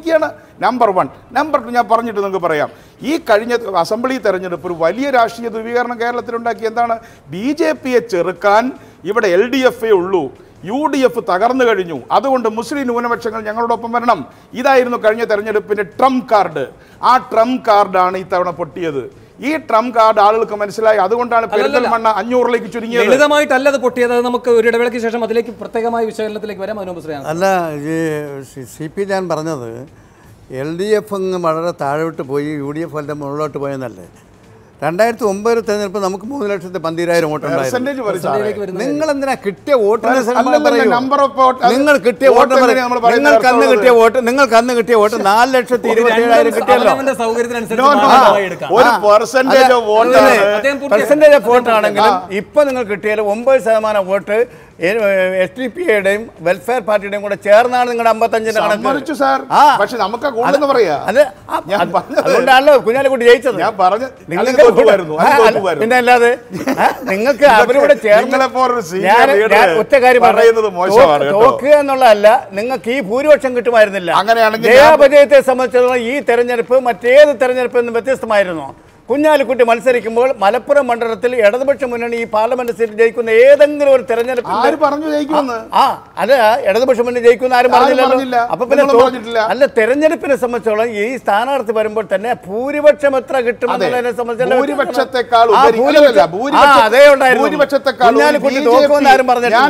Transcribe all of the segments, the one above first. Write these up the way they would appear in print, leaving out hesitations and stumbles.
ഇരിക്കുകയാണ്. Number 1. Number 2 ഞാൻ പറഞ്ഞിട്ട് നിങ്ങൾക്ക് പറയാം. ഈ കഴിഞ്ഞ അസംബ്ലി തെരഞ്ഞെടുപ്പ് ഒരു വലിയ രാഷ്ട്രീയ ധ്രുവീകരണം കേരളത്തിലുണ്ടാക്കി. എന്താണ്? BJPയെ ചെറുക്കാൻ ഇവിടെ LDF ഉള്ളൂ, UDF തകർന്നു കഴിഞ്ഞു, അതുകൊണ്ട് മുസ്ലിം ന്യൂനപക്ഷങ്ങൾ ഞങ്ങളോടൊപ്പം വരണം. ഇതായിരുന്നു കഴിഞ്ഞ തെരഞ്ഞെടുപ്പിന്റെ ട്രംപ് കാർഡ്. ആ ട്രംപ് കാർഡാണ് ഇത്തവണ പൊട്ടിയത്. ഈ ട്രംപ് കാർഡ് ആളുകൾക്ക് മനസ്സിലായി. അതുകൊണ്ടാണ് പെരിന്തൽമണ്ണ 500ലേക്ക് ചുരുങ്ങിയത്. ലളിതമായിട്ടല്ല അത് പൊട്ടിയത്. നമുക്ക് ഒരു ഇടവേളയ്ക്ക് ശേഷം അതിലേക്ക് പ്രത്യേകമായ വിശകലനത്തിലേക്ക് വരാം. അല്ല, CP ഞാൻ പറഞ്ഞത് LDF അങ്ങ് വളരെ താഴോട്ട് പോയി, UDF വളരെ മുകളിലോട്ട് പോയെന്നല്ലേ. 2009 തെരഞ്ഞെടുപ്പ് നമുക്ക് 3,12,000 വോട്ടുണ്ടായിരുന്നു. നിങ്ങൾ എന്തിനാ കിട്ടിയ വോട്ടിന്റെ നിങ്ങൾ കിട്ടിയ വോട്ട് നിങ്ങൾക്ക് അന്ന് കിട്ടിയ വോട്ട് 4,27,000 കിട്ടിയല്ലോ. പെർസെന്റേജ് ഓഫ് വോട്ട് ആണെങ്കിലും ഇപ്പൊ നിങ്ങൾ കിട്ടിയാൽ 9% വോട്ട് SDPയുടെയും വെൽഫെയർ പാർട്ടിയുടെയും കൂടെ ചേർന്നാണ് നിങ്ങളുടെ 55-ന്റെ കണക്ക്. അതുകൊണ്ടാണല്ലോ കുഞ്ഞാലിക്കുട്ടി ജയിച്ചത്. പിന്നെ അല്ലാതെ നിങ്ങൾക്ക് അവരോട് ചേർന്ന് ഒറ്റ കാര്യം തോക്കുക എന്നുള്ളതല്ല, നിങ്ങൾക്ക് ഈ ഭൂരിപക്ഷം കിട്ടുമായിരുന്നില്ല. ജയാപജയത്തെ സംബന്ധിച്ചിടത്തോളം ഈ തെരഞ്ഞെടുപ്പ് മറ്റേത് തെരഞ്ഞെടുപ്പിൽ നിന്നും വ്യത്യസ്തമായിരുന്നു. കുഞ്ഞാലിക്കുട്ടി മത്സരിക്കുമ്പോൾ മലപ്പുറം മണ്ഡലത്തിൽ ഇടതുപക്ഷ മുന്നണി ഈ പാർലമെന്റ് സീറ്റ് ജയിക്കുന്ന ഏതെങ്കിലും ഒരു തെരഞ്ഞെടുപ്പ് അല്ല, ഇടതുപക്ഷ മുന്നണി ജയിക്കുന്ന ആരും പറഞ്ഞില്ലല്ലോ. അപ്പൊ പിന്നെ അല്ല, തെരഞ്ഞെടുപ്പിനെ സംബന്ധിച്ചോളം ഈ സ്ഥാനാർത്ഥി വരുമ്പോൾ തന്നെ ഭൂരിപക്ഷം എത്ര കിട്ടുമെന്നുള്ളതിനെ സംബന്ധിച്ച് കുഞ്ഞാലിക്കുട്ടി തോക്കുമെന്ന് ആരും പറഞ്ഞിട്ടില്ല.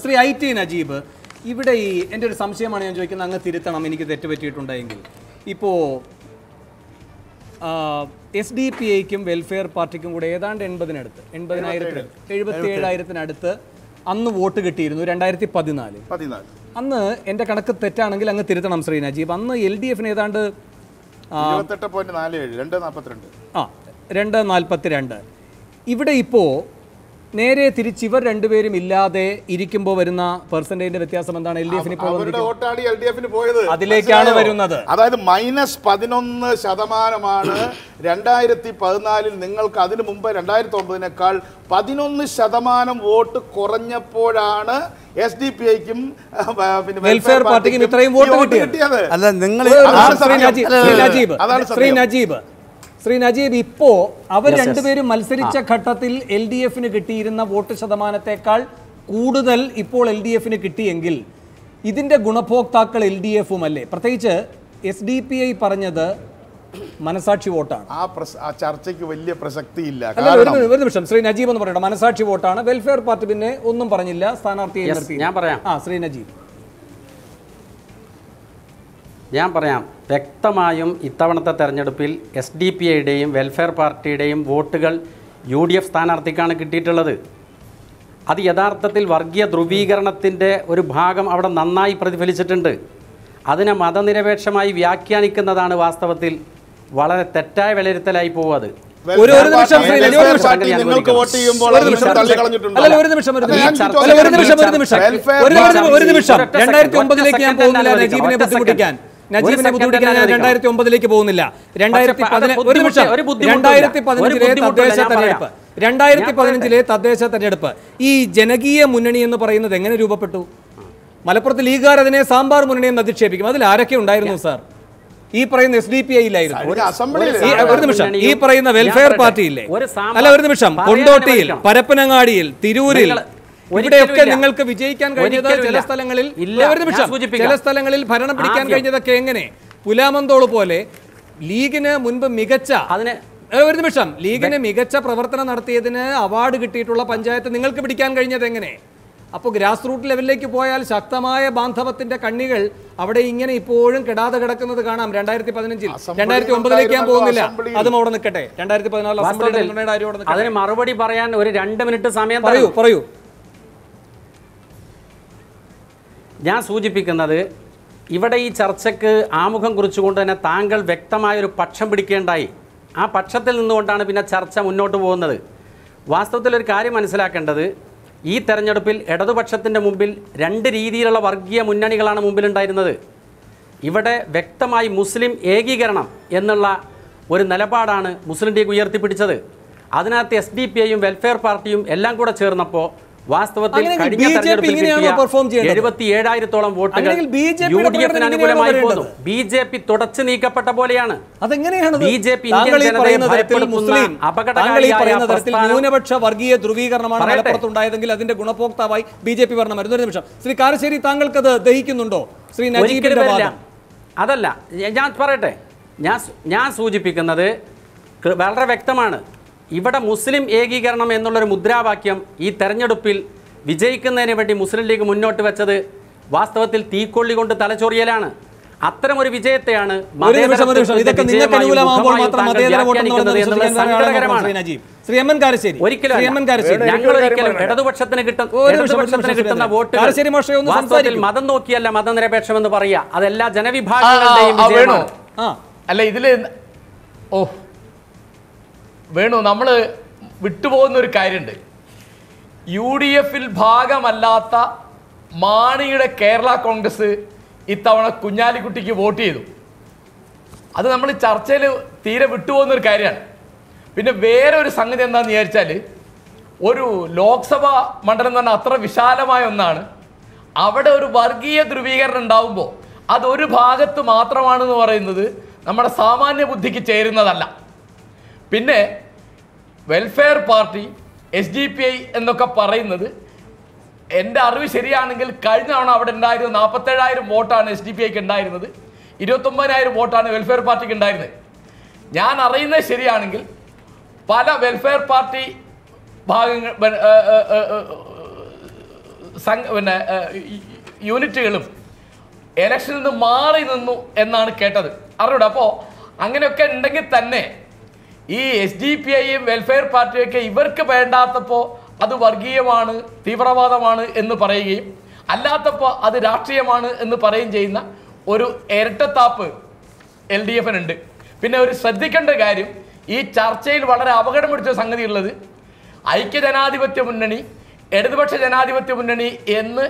ശ്രീ IT നജീബ്, ഇവിടെ ഈ എൻ്റെ ഒരു സംശയമാണ് ഞാൻ ചോദിക്കുന്നത്, അങ്ങ് തിരുത്തണം എനിക്ക് തെറ്റുപറ്റിയിട്ടുണ്ടെങ്കിൽ. ഇപ്പോൾ SDPIക്കും വെൽഫെയർ പാർട്ടിക്കും കൂടെ ഏതാണ്ട് 77,000 അന്ന് വോട്ട് കിട്ടിയിരുന്നു 2014. അന്ന് എൻ്റെ കണക്ക് തെറ്റാണെങ്കിൽ അങ്ങ് തിരുത്തണം ശ്രീ നജീബ്. അന്ന് LDFന് ഏതാണ്ട് 242. ഇവിടെ ഇപ്പോൾ നേരെ തിരിച്ച് ഇവർ രണ്ടുപേരും ഇല്ലാതെ ഇരിക്കുമ്പോൾ വരുന്ന പെർസെന്റേജിന്റെ വ്യത്യാസം എന്താണ്? LDFന് ഇപ്പോൾ അതിലേക്കാണ് വരുന്നത്. അതായത് -11% 2014 നിങ്ങൾക്ക്. അതിനു മുമ്പ് 2009 11% വോട്ട് കുറഞ്ഞപ്പോഴാണ് SDPIക്കും വെൽഫെയർ പാർട്ടിക്കും ഇത്രയും വോട്ട് കിട്ടിയത്. അല്ല, നിങ്ങൾ ശ്രീ നജീബ്, ഇപ്പോ അവർ രണ്ടുപേരും മത്സരിച്ച ഘട്ടത്തിൽ LDFന് കിട്ടിയിരുന്ന വോട്ട് ശതമാനത്തെക്കാൾ കൂടുതൽ ഇപ്പോൾ LDFന് കിട്ടിയെങ്കിൽ ഇതിന്റെ ഗുണഭോക്താക്കൾ LDFും അല്ലേ? പ്രത്യേകിച്ച് SDPI പറഞ്ഞത് മനസാക്ഷി വോട്ടാണ്. ആ ചർച്ചയ്ക്ക് വലിയ പ്രസക്തിയില്ല. ഒരു നിമിഷം ശ്രീ നജീബ് എന്ന് പറയട്ടെ. മനസാക്ഷി വോട്ടാണ്. വെൽഫെയർ പാർട്ടി പിന്നെ ഒന്നും പറഞ്ഞില്ല, സ്ഥാനാർത്ഥിയെ നിർത്തി. ഞാൻ പറയാം. ശ്രീ നജീബ്, ഞാൻ പറയാം. വ്യക്തമായും ഇത്തവണത്തെ തെരഞ്ഞെടുപ്പിൽ SDPIയുടെയും വെൽഫെയർ പാർട്ടിയുടെയും വോട്ടുകൾ UDF സ്ഥാനാർത്ഥിക്കാണ് കിട്ടിയിട്ടുള്ളത്. അത് യഥാർത്ഥത്തിൽ വർഗീയ ധ്രുവീകരണത്തിൻ്റെ ഒരു ഭാഗം അവിടെ നന്നായി പ്രതിഫലിച്ചിട്ടുണ്ട്. അതിനെ മതനിരപേക്ഷമായി വ്യാഖ്യാനിക്കുന്നതാണ് വാസ്തവത്തിൽ വളരെ തെറ്റായ വിലയിരുത്തലായി പോകുന്നത്. ഒരു നിമിഷം 2009ലേക്ക് ഞാൻ പോകുന്നില്ല. നജീബിനെ ബുദ്ധിമുട്ടിക്കാൻ 2009ലേക്ക് പോകുന്നില്ല. 2015 തദ്ദേശ തെരഞ്ഞെടുപ്പ് ഈ ജനകീയ മുന്നണി എന്ന് പറയുന്നത് എങ്ങനെ രൂപപ്പെട്ടു? മലപ്പുറത്ത് ലീഗുകാർ അതിനെ സാമ്പാർ മുന്നണി എന്ന് അധിക്ഷേപിക്കും. അതിൽ ആരൊക്കെ ഉണ്ടായിരുന്നു സാർ? ഈ പറയുന്ന SDPI ഇല്ലായിരുന്നു. ഒരു നിമിഷം, ഈ പറയുന്ന വെൽഫെയർ പാർട്ടിയില്ലേ? അല്ല, ഒരു നിമിഷം, കൊണ്ടോട്ടിയിൽ, പരപ്പനങ്ങാടിയിൽ, തിരൂരിൽ, ഇവിടെയൊക്കെ നിങ്ങൾക്ക് വിജയിക്കാൻ കഴിഞ്ഞത് ചില സ്ഥലങ്ങളിൽ ഭരണം പിടിക്കാൻ കഴിഞ്ഞതൊക്കെ എങ്ങനെ? പുലാമന്തോള് പോലെ ലീഗിന് മുൻപ് മികച്ച പ്രവർത്തനം നടത്തിയതിന് അവാർഡ് കിട്ടിയിട്ടുള്ള പഞ്ചായത്ത് നിങ്ങൾക്ക് പിടിക്കാൻ കഴിഞ്ഞത് എങ്ങനെ? അപ്പോൾ ഗ്രാസ് റൂട്ട് ലെവലിലേക്ക് പോയാൽ ശക്തമായ ബാന്ധവത്തിന്റെ കണ്ണികൾ അവിടെ ഇങ്ങനെ ഇപ്പോഴും കെടാതെ കിടക്കുന്നത് കാണാം. 2015 2009ലേക്ക് ഞാൻ പോകുന്നില്ല, അതും അവിടെ നിൽക്കട്ടെ. 2014 അതിന് മറുപടി പറയാൻ ഒരു 2 മിനിറ്റ് സമയം പറയൂ. ഞാൻ സൂചിപ്പിക്കുന്നത്, ഇവിടെ ഈ ചർച്ചയ്ക്ക് ആമുഖം കുറിച്ചുകൊണ്ട് തന്നെ താങ്കൾ വ്യക്തമായൊരു പക്ഷം പിടിക്കേണ്ടായി. ആ പക്ഷത്തിൽ നിന്നുകൊണ്ടാണ് പിന്നെ ചർച്ച മുന്നോട്ട് പോകുന്നത്. വാസ്തവത്തിൽ ഒരു കാര്യം മനസ്സിലാക്കേണ്ടത്, ഈ തെരഞ്ഞെടുപ്പിൽ ഇടതുപക്ഷത്തിൻ്റെ മുമ്പിൽ 2 രീതിയിലുള്ള വർഗീയ മുന്നണികളാണ് മുമ്പിലുണ്ടായിരുന്നത്. ഇവിടെ വ്യക്തമായി മുസ്ലിം ഏകീകരണം എന്നുള്ള ഒരു നിലപാടാണ് മുസ്ലിം ലീഗ് ഉയർത്തിപ്പിടിച്ചത്. അതിനകത്ത് SDPIയും വെൽഫെയർ പാർട്ടിയും എല്ലാം കൂടെ ചേർന്നപ്പോൾ വാസ്തവത്തിൽ കഴിഞ്ഞ തെരഞ്ഞെടുപ്പിൽ 77,000-ഓളം വോട്ടുകൾ UDF-ന് അനുകൂലമായി പോന്നു. BJP തുടച്ചു നീക്കപ്പെട്ട പോലെയാണ്. അതെങ്ങനെയാണ് BJP ഇന്ത്യൻ ജനതയെ ഭയപ്പെടുത്തുന്ന അപകടകാരിയായ ന്യൂനപക്ഷ വർഗീയ ധ്രുവീകരണമാണ് മലപ്പുറത്തുണ്ടായതെങ്കിൽ അതിന്റെ ഗുണഭോക്താവായി BJP ഭരണമായിരുന്നു. ഒരു നിമിഷം ശ്രീ കാരശ്ശേരി, താങ്കൾക്കത് ദഹിക്കുന്നുണ്ടോ? ശ്രീ നജീബിന്റെ വാദം അതല്ല, ഞാൻ പറയട്ടെ. ഞാൻ സൂചിപ്പിക്കുന്നത് വളരെ വ്യക്തമാണ്. ഇവിടെ മുസ്ലിം ഏകീകരണം എന്നുള്ളൊരു മുദ്രാവാക്യം ഈ തെരഞ്ഞെടുപ്പിൽ വിജയിക്കുന്നതിന് വേണ്ടി മുസ്ലിം ലീഗ് മുന്നോട്ട് വെച്ചത് വാസ്തവത്തിൽ തീക്കൊള്ളി കൊണ്ട് തലച്ചൊറിയലാണ്. അത്തരമൊരു വിജയത്തെയാണ് ഇടതുപക്ഷത്തിന് കിട്ടുന്ന വോട്ടുകൾ മതം നോക്കിയല്ല മതനിരപേക്ഷം എന്ന് പറയാ. അതെല്ലാ ജനവിഭാഗങ്ങളുടെയും വിജയമാണ്. അല്ല ഇതില് വേണു, നമ്മൾ വിട്ടുപോകുന്ന ഒരു കാര്യമുണ്ട്. UDF-ൽ ഭാഗമല്ലാത്ത മാണിയുടെ കേരള കോൺഗ്രസ് ഇത്തവണ കുഞ്ഞാലിക്കുട്ടിക്ക് വോട്ട് ചെയ്തു. അത് നമ്മൾ ചർച്ചയിൽ തീരെ വിട്ടുപോകുന്ന ഒരു കാര്യമാണ്. പിന്നെ വേറെ ഒരു സംഗതി എന്താണെന്ന് വിചാരിച്ചാൽ, ഒരു ലോക്സഭാ മണ്ഡലം എന്ന് പറഞ്ഞാൽ അത്ര വിശാലമായ ഒന്നാണ്. അവിടെ ഒരു വർഗീയ ധ്രുവീകരണം ഉണ്ടാവുമ്പോൾ അതൊരു ഭാഗത്ത് മാത്രമാണെന്ന് പറയുന്നത് നമ്മുടെ സാമാന്യ ബുദ്ധിക്ക് ചേരുന്നതല്ല. പിന്നെ വെൽഫെയർ പാർട്ടി, SDPI എന്നൊക്കെ പറയുന്നത് എൻ്റെ അറിവ് ശരിയാണെങ്കിൽ കഴിഞ്ഞ തവണ അവിടെ ഉണ്ടായിരുന്നത് 47,000 വോട്ടാണ് SDPIക്ക് ഉണ്ടായിരുന്നത്, 29,000 വോട്ടാണ് വെൽഫെയർ പാർട്ടിക്ക് ഉണ്ടായിരുന്നത്. ഞാൻ അറിയുന്നത് ശരിയാണെങ്കിൽ പല വെൽഫെയർ പാർട്ടി ഭാഗങ്ങൾ യൂണിറ്റുകളും ഇലക്ഷനിൽ നിന്ന് മാറി നിന്നു എന്നാണ് കേട്ടത്. അറിയൂടെ. അപ്പോൾ അങ്ങനെയൊക്കെ ഉണ്ടെങ്കിൽ തന്നെ ഈ SDPIയും വെൽഫെയർ പാർട്ടിയൊക്കെ ഇവർക്ക് വേണ്ടാത്തപ്പോൾ അത് വർഗീയമാണ്, തീവ്രവാദമാണ് എന്ന് പറയുകയും അല്ലാത്തപ്പോൾ അത് രാഷ്ട്രീയമാണ് എന്ന് പറയുകയും ചെയ്യുന്ന ഒരു ഇരട്ടത്താപ്പ് LDF-നുണ്ട്. പിന്നെ ഒരു ശ്രദ്ധിക്കേണ്ട കാര്യം, ഈ ചർച്ചയിൽ വളരെ അപകടം പിടിച്ച സംഗതി ഉള്ളത്, ഐക്യജനാധിപത്യ മുന്നണി, ഇടതുപക്ഷ ജനാധിപത്യ മുന്നണി എന്ന്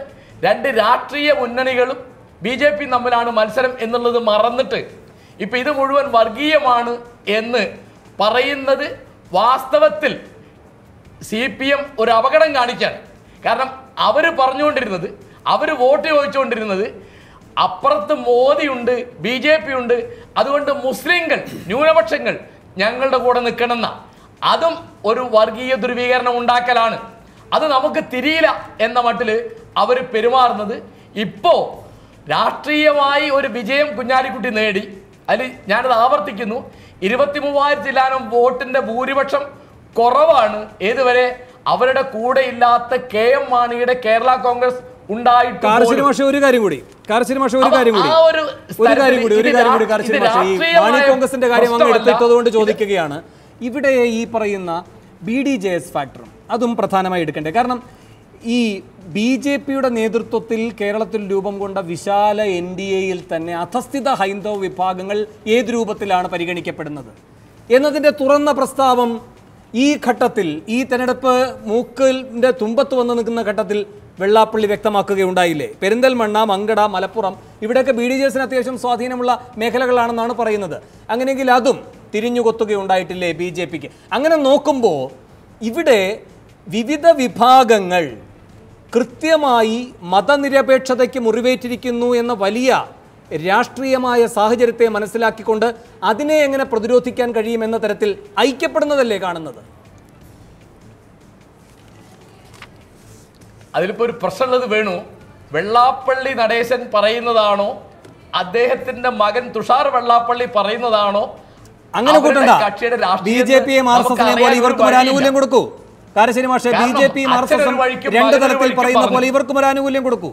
രണ്ട് രാഷ്ട്രീയ മുന്നണികളും BJP തമ്മിലാണ് മത്സരം എന്നുള്ളത് മറന്നിട്ട് ഇപ്പം ഇത് മുഴുവൻ വർഗീയമാണ് എന്ന് പറയുന്നത് വാസ്തവത്തിൽ CPM ഒരു അപകടം കാണിക്കുകയാണ്. കാരണം അവർ പറഞ്ഞുകൊണ്ടിരുന്നത്, അവർ വോട്ട് ചോദിച്ചുകൊണ്ടിരുന്നത് അപ്പുറത്ത് മോദിയുണ്ട്, BJP ഉണ്ട്, അതുകൊണ്ട് മുസ്ലിങ്ങൾ, ന്യൂനപക്ഷങ്ങൾ ഞങ്ങളുടെ കൂടെ നിൽക്കണമെന്ന, അതും ഒരു വർഗീയ ധ്രുവീകരണം ഉണ്ടാക്കലാണ്. അത് നമുക്ക് തിരിയില്ല എന്ന മട്ടിൽ അവർ പെരുമാറുന്നത്. ഇപ്പോൾ രാഷ്ട്രീയമായി ഒരു വിജയം കുഞ്ഞാലിക്കുട്ടി നേടി. അതിൽ ഞാനത് ആവർത്തിക്കുന്നു, 23,000 വോട്ടിൻ്റെ ഭൂരിപക്ഷം കുറവാണ് ഏതുവരെ അവരുടെ കൂടെ ഇല്ലാത്ത KM മാണിയുടെ കേരള കോൺഗ്രസ് ഉണ്ടായിട്ട്. ഒരു കാര്യം കൂടി കോൺഗ്രസിന്റെ കാര്യം അങ്ങ് എടുത്തിട്ടതുകൊണ്ട് ചോദിക്കുകയാണ്. ഇവിടെ ഈ പറയുന്ന BDJS ഫാക്ടറും അതും പ്രധാനമായി എടുക്കണ്ടേ? കാരണം ഈ BJPയുടെ നേതൃത്വത്തിൽ കേരളത്തിൽ രൂപം കൊണ്ട വിശാല NDAയിൽ തന്നെ അധസ്ഥിത ഹൈന്ദവ വിഭാഗങ്ങൾ ഏത് രൂപത്തിലാണ് പരിഗണിക്കപ്പെടുന്നത് എന്നതിൻ്റെ തുറന്ന പ്രസ്താവം ഈ ഘട്ടത്തിൽ, ഈ തെരഞ്ഞെടുപ്പ് മൂക്കിൻ്റെ തുമ്പത്ത് വന്ന് നിൽക്കുന്ന ഘട്ടത്തിൽ വെള്ളാപ്പള്ളി വ്യക്തമാക്കുകയുണ്ടായില്ലേ? പെരിന്തൽമണ്ണ, മങ്കട, മലപ്പുറം ഇവിടെയൊക്കെ BDJSന് അത്യാവശ്യം സ്വാധീനമുള്ള മേഖലകളാണെന്നാണ് പറയുന്നത്. അങ്ങനെയെങ്കിൽ അതും തിരിഞ്ഞുകൊത്തുകയുണ്ടായിട്ടില്ലേ BJPക്ക്? അങ്ങനെ നോക്കുമ്പോൾ ഇവിടെ വിവിധ വിഭാഗങ്ങൾ കൃത്യമായി മതനിരപേക്ഷതയ്ക്ക് മുറിവേറ്റിരിക്കുന്നു എന്ന വലിയ രാഷ്ട്രീയമായ സാഹചര്യത്തെ മനസ്സിലാക്കിക്കൊണ്ട് അതിനെ എങ്ങനെ പ്രതിരോധിക്കാൻ കഴിയുമെന്ന തരത്തിൽ ഐക്യപ്പെടുന്നതല്ലേ കാണുന്നത്? അതിലിപ്പോൾ ഒരു പ്രശ്നമുള്ളത് വേണു, വെള്ളാപ്പള്ളി നടേശൻ പറയുന്നതാണോ അദ്ദേഹത്തിന്റെ മകൻ തുഷാർ വെള്ളാപ്പള്ളി പറയുന്നതാണോ? അങ്ങനെ കൂട്ടണ്ട. BJPയും RSSനെ പോലെ ഇവർക്കും ഒരു ആനുകൂല്യം കൊടുക്കൂ. കാരശ്ശേരി മാഷെ, BJPയും RSSും രണ്ട് തലത്തിൽ പറയുന്ന പോലെ ഇവർക്കും ഒരു ആനുകൂല്യം കൊടുക്കൂ.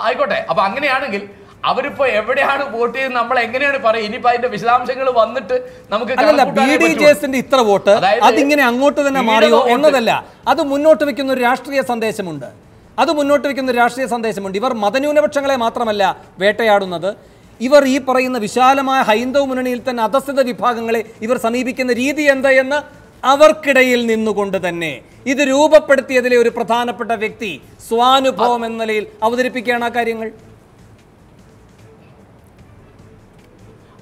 ആയിക്കോട്ടെ. അപ്പൊ അങ്ങനെയാണെങ്കിൽ അവരിപ്പോ എവിടെയാണ് വോട്ട് ചെയ്ത് നമ്മൾ എങ്ങനെയാണ് പറയുക? ഇനിയിപ്പോ അതിന്റെ വിശദാംശങ്ങൾ വന്നിട്ട് നമുക്ക് BDJSന്റെ ഇത്ര വോട്ട് അതിങ്ങനെ അങ്ങോട്ട് തന്നെ മാറിയോ എന്നതല്ല, അത് മുന്നോട്ട് വെക്കുന്ന ഒരു രാഷ്ട്രീയ സന്ദേശമുണ്ട്. ഇവർ മതന്യൂനപക്ഷങ്ങളെ മാത്രമല്ല വേട്ടയാടുന്നത്, ഇവർ ഈ പറയുന്ന വിശാലമായ ഹൈന്ദവ മുന്നണിയിൽ തന്നെ അധസ്ഥിത വിഭാഗങ്ങളെ ഇവർ സമീപിക്കുന്ന രീതി എന്തായെന്ന് അവർക്കിടയിൽ നിന്നുകൊണ്ട് തന്നെ ഇത് രൂപപ്പെടുത്തിയതിലെ ഒരു പ്രധാനപ്പെട്ട വ്യക്തി സ്വാനുഭവം എന്ന നിലയിൽ അവതരിപ്പിക്കുകയാണ് ആ കാര്യങ്ങൾ.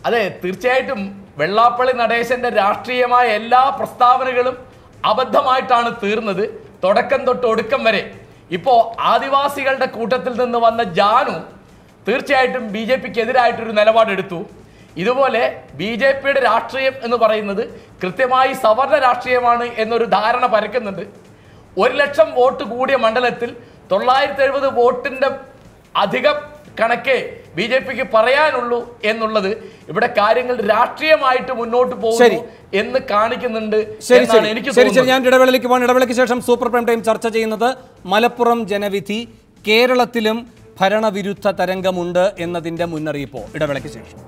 അതെ, തീർച്ചയായിട്ടും വെള്ളാപ്പള്ളി നടേശന്റെ രാഷ്ട്രീയമായ എല്ലാ പ്രസ്താവനകളും അബദ്ധമായിട്ടാണ് തീർന്നത് തുടക്കം തൊട്ട് ഒടുക്കം വരെ. ഇപ്പോൾ ആദിവാസികളുടെ കൂട്ടത്തിൽ നിന്ന് വന്ന ജാനു തീർച്ചയായിട്ടും BJPക്ക് എതിരായിട്ടൊരു നിലപാടെടുത്തു. ഇതുപോലെ BJPയുടെ രാഷ്ട്രീയം എന്ന് പറയുന്നത് കൃത്യമായി സവർണ രാഷ്ട്രീയമാണ് എന്നൊരു ധാരണ പരക്കുന്നുണ്ട്. 1 ലക്ഷം വോട്ട് കൂടിയ മണ്ഡലത്തിൽ 970 വോട്ടിന്റെ അധികം കണക്കേ BJPക്ക് പറയാനുള്ളൂ എന്നുള്ളത് ഇവിടെ കാര്യങ്ങൾ രാഷ്ട്രീയമായിട്ട് മുന്നോട്ട് പോകുന്നു എന്ന് കാണിക്കുന്നുണ്ട് എന്നാണ് എനിക്ക് തോന്നുന്നത്. ഞാൻ ഇടവേളയ്ക്ക് പോകാൻ. ഇടവേളയ്ക്ക് ശേഷം സൂപ്പർ പ്രൈം ടൈം ചർച്ച ചെയ്യുന്നത് മലപ്പുറം ജനവിധി, കേരളത്തിലും ഭരണവിരുദ്ധ തരംഗമുണ്ട് എന്നതിന്റെ മുന്നറിയിപ്പോ. ഇടവേളയ്ക്ക് ശേഷം